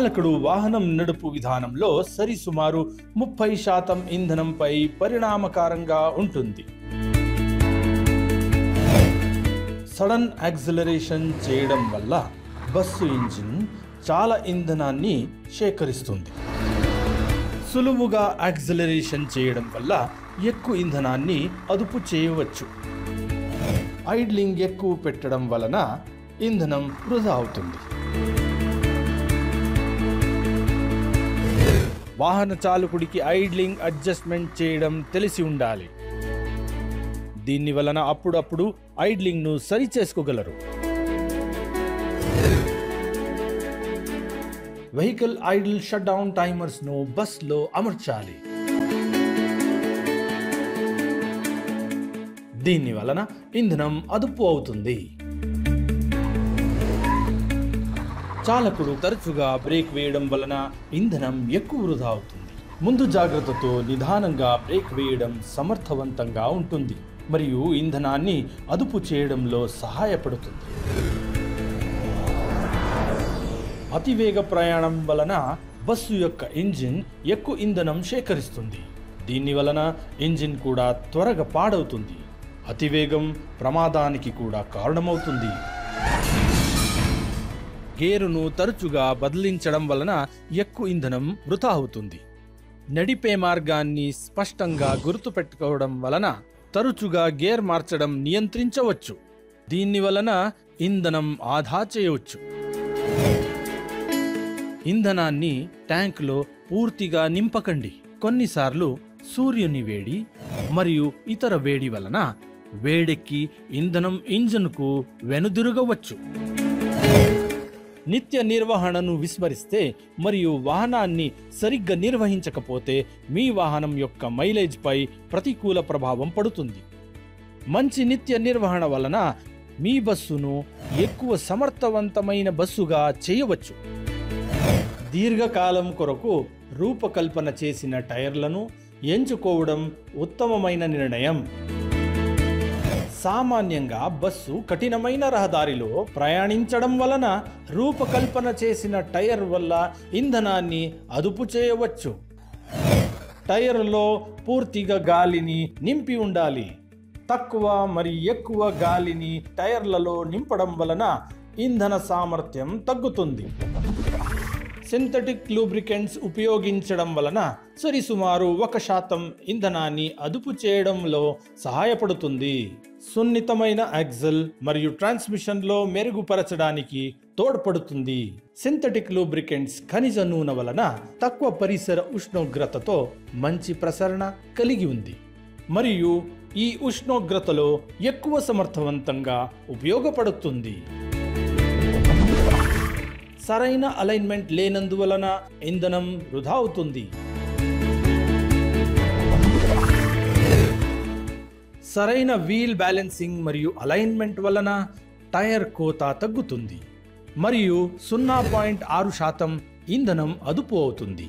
చాలకుడు వాహనం నడుపు విధానంలో సరిసుమారు 30% ఇంధనంపై పరిణామకారంగా ఉంటుంది. సడన్ యాక్సిలరేషన్ చేయడం వల్ల బస్సు ఇంజిన్ చాలా ఇంధనాన్ని సేకరిస్తుంది. సులువుగా యాక్సిలరేషన్ చేయడం వల్ల ఎక్కువ ఇంధనాన్ని అదుపు చేయవచ్చు. ఐడ్లింగ్ ఎక్కువ పెట్టడం వలన ఇంధనం వృధా అవుతుంది. వాహన చాలకుడికి ఐడ్లింగ్ అడ్జస్ట్మెంట్ చేయడం తెలిసి ఉండాలి. దీని వలన అప్పుడప్పుడు ఐడ్లింగ్ను సరి చేసుకోగలరు. వెహికల్ ఐడిల్ షట్ డౌన్ టైమర్స్ను బస్లో అమర్చాలి. దీని వలన ఇంధనం అదుపు అవుతుంది. చాలకుడు తరచుగా బ్రేక్ వేయడం వలన ఇంధనం ఎక్కువ వృధా అవుతుంది. ముందు జాగ్రత్తతో నిదానంగా బ్రేక్ వేయడం సమర్థవంతంగా ఉంటుంది మరియు ఇంధనాన్ని అదుపు చేయడంలో సహాయపడుతుంది. అతివేగ ప్రయాణం వలన బస్సు యొక్క ఇంజిన్ ఎక్కువ ఇంధనం సేకరిస్తుంది. దీని వలన ఇంజిన్ కూడా త్వరగా పాడవుతుంది. అతివేగం ప్రమాదానికి కూడా కారణమవుతుంది. గేరును తరచుగా బదిలించడం వలన ఎక్కువ ఇంధనం వృధా అవుతుంది. నడిపే మార్గాన్ని స్పష్టంగా గుర్తుపెట్టుకోవడం వలన తరచుగా గేర్ మార్చడం నియంత్రించవచ్చు. దీని వలన ఇంధనం ఆదా చేయవచ్చు. ఇంధనాన్ని ట్యాంకులో పూర్తిగా నింపకండి. కొన్నిసార్లు సూర్యుని వేడి మరియు ఇతర వేడి వలన వేడెక్కి ఇంధనం ఇంజిన్కు వెనుదిరగవచ్చు. నిత్య నిర్వహణను విస్మరిస్తే మరియు వాహనాన్ని సరిగ్గా నిర్వహించకపోతే మీ వాహనం యొక్క మైలేజ్పై ప్రతికూల ప్రభావం పడుతుంది. మంచి నిత్య నిర్వహణ వలన మీ బస్సును ఎక్కువ సమర్థవంతమైన బస్సుగా చేయవచ్చు. దీర్ఘకాలం కొరకు రూపకల్పన చేసిన టైర్లను ఎంచుకోవడం ఉత్తమమైన నిర్ణయం. సామాన్యంగా బస్సు కఠినమైన రహదారిలో ప్రయాణించడం వలన రూపకల్పన చేసిన టైర్ వల్ల ఇంధనాన్ని అదుపు చేయవచ్చు. టైర్లో పూర్తిగా గాలిని నింపి ఉండాలి. తక్కువ మరియు ఎక్కువ గాలిని టైర్లలో నింపడం వలన ఇంధన సామర్థ్యం తగ్గుతుంది. సింథటిక్ లూబ్రికెంట్స్ ఉపయోగించడం వలన సరిసుమారు 1% ఇంధనాన్ని అదుపు చేయడంలో సహాయపడుతుంది. సున్నితమైన యాక్సిల్ మరియు ట్రాన్స్మిషన్లో మెరుగుపరచడానికి తోడ్పడుతుంది. సింథటిక్ లూబ్రికెంట్స్ ఖనిజ నూనె వలన తక్కువ పరిసర ఉష్ణోగ్రతతో మంచి ప్రసరణ కలిగి ఉంది మరియు ఈ ఉష్ణోగ్రతలో ఎక్కువ సమర్థవంతంగా ఉపయోగపడుతుంది. సరైన అలైన్మెంట్ లేనందువలన ఇంధనం వృధా అవుతుంది. సరైన వీల్ బ్యాలెన్సింగ్ మరియు అలైన్మెంట్ వలన టైర్ కోత తగ్గుతుంది మరియు 0.6% ఇంధనం అదుపు అవుతుంది.